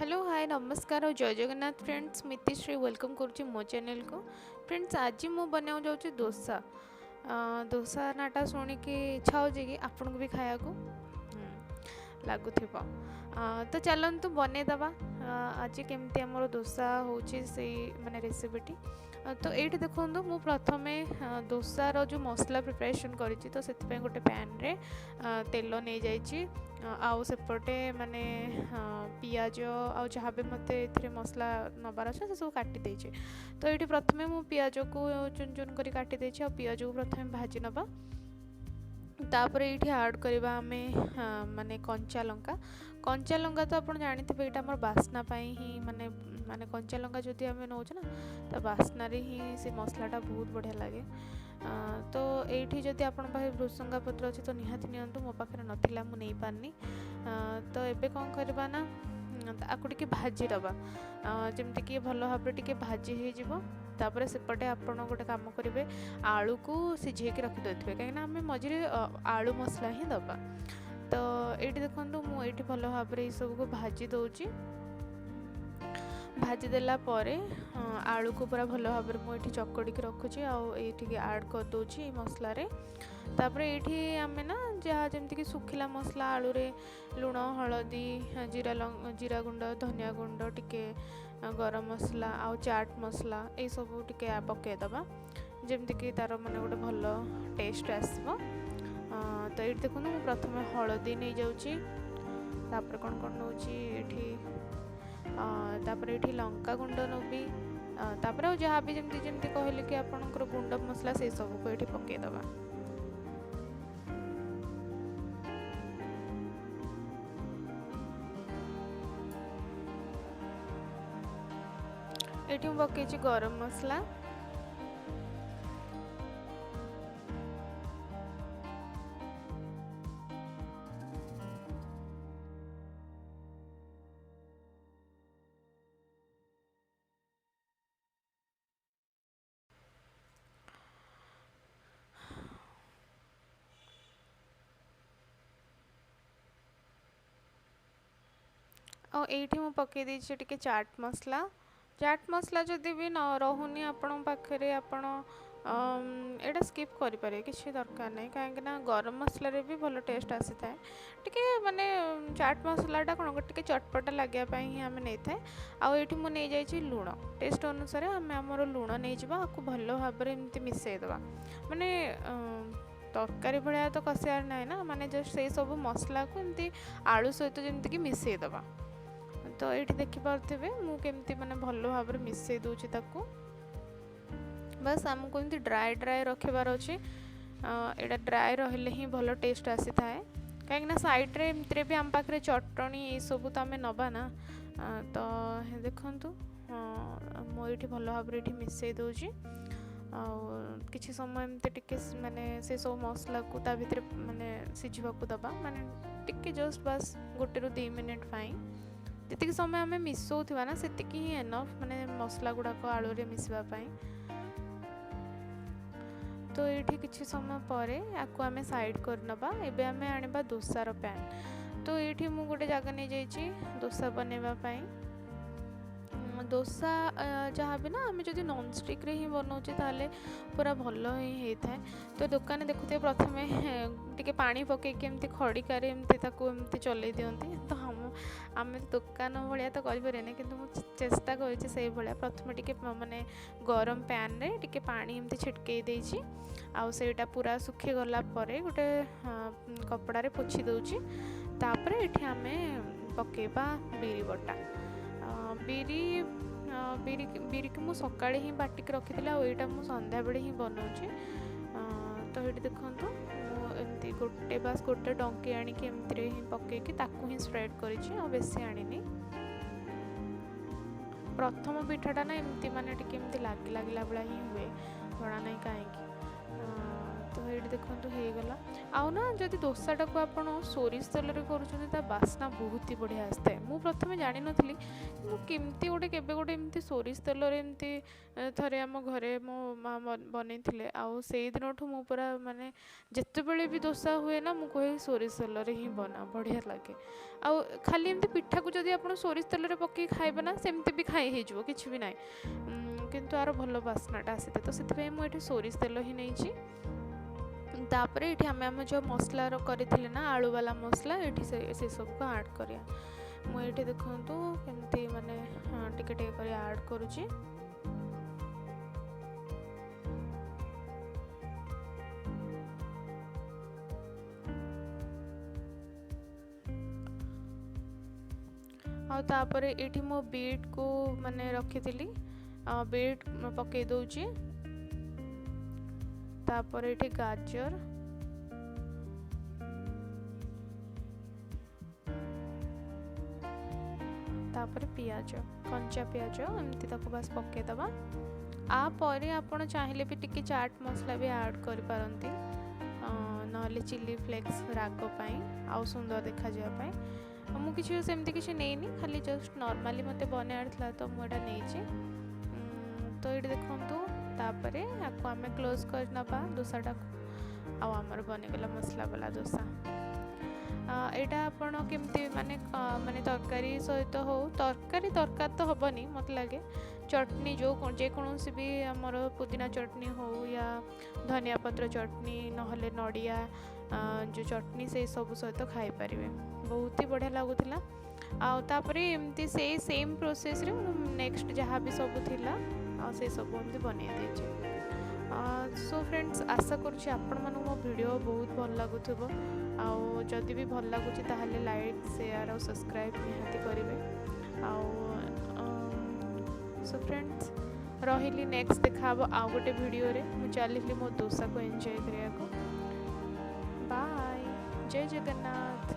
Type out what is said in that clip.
Hello hi नमस्कार और जय जगन्नाथ फ्रेंड्स मितिश्री वेलकम करुच्ची मो चैनल को। फ्रेंड्स आज मु बनाऊ जाऊँ डोसा। डोसा नाटा शुणिकी इच्छा हो कि आपन को भी खाया को लगुव। तो चलतु बनईदबा आज केमती आमर डोसा होची से माने रेसिपीटी। तो ये देखो मु प्रथमे डोसार जो मसला प्रिपरेशन करी तो से गोटे पैन रे तेल नहीं जाइए आउ सेपटे माने पियाज आउ जहाँ भी मत मसला नबार अच्छे से सब काटी देछि। तो ये प्रथमे मु पियाज को चुन चुन कर काटी देछि। पियाज को प्रथमे भाजी नबा तापर ये आड करवा आम माने कंचा लंका तो आप जानते यहाँ आम बास्ना ही माने माने कंचा लंका जदि आम नौ ना तो बास्ना ही से मसलाटा बहुत बढ़िया लगे। तो ये जदि आप भृसंगा पत्र अच्छे तो निहाती नियंतु मो पाखे नाला मुझे नहीं पारनी। तो एबे कौन करवा ना आपको टिके भाजी दबा जमती कि भल भाव टिके भाजी हो तापर सेपटे आपड़ गोटे कम करेंगे आलू को सिझेक रखिदे कहीं आम मझे आलू मसला ही दबा। तो ये देखो मुझे भल भाव सब को भाजी दौची भाजी देला परे आलू को पूरा भल भाव मुझे चकड़ी रखुची आठी आड कर दूची मसला रे। तापर ये आम ना जहाँ जमती कि सुखिला मसला आलू रे लुण हलदी जीरा गुंड धनिया गुंड टिके गरम मसला आउ चाट मसला ये सब टिके पकईदबा जमती कि तार माने गोटे भल टेस्ट आसब। तो ये देखो मुझे प्रथम हलदी नहीं जाऊँगी तापर कौन कौन नौ तापर ये लंका गुंड नबी तापर जहाँ भी जमती जमती कहले कि आपनकर गुंड मसला से सब को ये पकईदबा। ये पकई गरम मसला और ये मुझे पकई देछि टिके चाट मसला जदि भी न रहुनी आपण पाखे आपण एटा स्किप करें किसी दरकार नहीं कहीं गरम मसला रे भी भल टेस्ट आसी थाए टिके माने चाट मसलाटा कौन टिके चटपटा लगे ही आम नहीं थाए। आउ ये मुझे नहीं जाइए लुण टेस्ट अनुसार आम आमर लुण नहीं जावा आपको भल भाव एमती मिसईदबा माने तरकारी भाया तो कषार ना ना माने जस्ट से सब मसला को एमती आलू सहित जमती कि मिसईदबा। तो ये देखिपे मुझे माने भल भाव मिसई दूची ताकू बस आमको एमती ड्राए ड्राए रखबार अच्छे यहाँ ड्राए रही ही भल टेस्ट आसी थाए कहीं सैड्रे एमती भी आम पाखे चटणी ये सब तो आम नबा ना। तो देखु मुझे भल भाव मिसई दूची किसी समय एमती टिके माने से सब मसला को ता भीतर माने सिझाक दबा माने टिके जस्ट बस 1 ରୁ 2 मिनिट जी समय आम मिसौवा ना से ही एनफ माने मसला गुड़ाक आलू रे मिसवाई। तो ये किसी समय पर आपको आम साइड करनबा एबे आम आनिबा डोसार पैन। तो ये मुझे गोटे जगह नहीं जाइए डोसा बनवाई डोसा जहाँ भी ना आम जब नॉन स्टिक रे ही बनाऊे ताले पूरा भल ही होता है। तो दुकान देखुए प्रथमे टिके पानी पकईकि एमती खड़िकार एमती एमती चलई दिंती तो आम दुकान भाया तो करें कि चेष्टा कर प्रथम टिके माने गरम पैन रे टिके पानी एमती छिटकई देछि आउ सेटा पूरा सुखी गला परे गोटे कपड़ा रे पोछि दउछि। तापर एठी आमे पकेबा बिरी बटा बिरी की मु सकाळे ही बाटिक रखी यहाँ मुझे संध्या बेले ही बनाऊे। तो ये देखो एमती गोटे बास गोटे डंकी आणिकी एमती ही पकईकी ताकू ही स्प्रेड करिछि आ बेसी आनिनी। प्रथम पिठाटा ना एमती माने टिके एमती लागिला बेला ही हुए जना नहीं कहीं। तो ये देखो होगला आउ ना जदि दोसाटा को आप सोरिष तेल कर बास्ना बहुत ही बढ़िया आसता है। मुझे प्रथम जानी नी मुमती गोटे केवे गोटे एमती सोरिष तेल एमती थे आम घरे मो माँ बनई आउ से दिन ठूँ मु पूरा माने जिते बड़े भी दोसा हुए ना मुझे कहे सोरिष तेल ही बना बढ़िया लगे। आउ खाली एमती पिठा को जदि आप सोरिष तेल पकई खाइबे ना सेमती भी खाई हो कि भी ना किंतु आर भल बास्नाटा आसी तो से मुझे सोरिष तेल ही नहीं। तापर ये आम आम जो मसला करते ना आलू वाला मसला ये से सब को ऐड करिया मुझे देखूँ केमती माने टिके टिके कर ऐड करुँची। तापर ये मो बीट को माने रखी बीट पकई दौची। तापर ये गाजर तापर पियाज कंचा पियाज एमती तक बस पकईदबा। आपर आपड़ चाहिए भी टिके चाट मसला भी ऐड कर पारंती नहले चिली फ्लेक्स राग पाई आउ सुंदर देखा जाए मुझे किसी सेमती किसी नहीं खाली जस्ट नॉर्मली मते बनाया तो मुझे नहीं। तो ये देखूँ तापर आपको आम क्लोज कर नबा दोसाटा को आमर बनीगला मसला वाला डोसा। यहाँ आपण केमती माने माने तरकारी सहित हो तरकारी दरकार तो हेनी मत लगे चटनी जो जेकोसी भी आमर पुदीना चटनी हो या धनिया पत्र चटनी नहले नड़िया जो चटनी से सब सहित खाई पारे बहुत ही बढ़िया लगुला। आउे एमती से सेम प्रोसेस रे नेक्स्ट जहाँ भी सब थिला से सब एमती बन सो फ्रेंड्स आशा करुँच आपण मानू मो वीडियो बहुत भल लगुव आदि भी भल लगुच ताहले लाइक शेयर और सब्सक्राइब निहाती करेंगे। सो फ्रेंड्स रही नेक्स्ट देखा आउ गोटे वीडियो रे मु चली मो डोसा को एंजॉय करने को। बाय जय जगन्नाथ।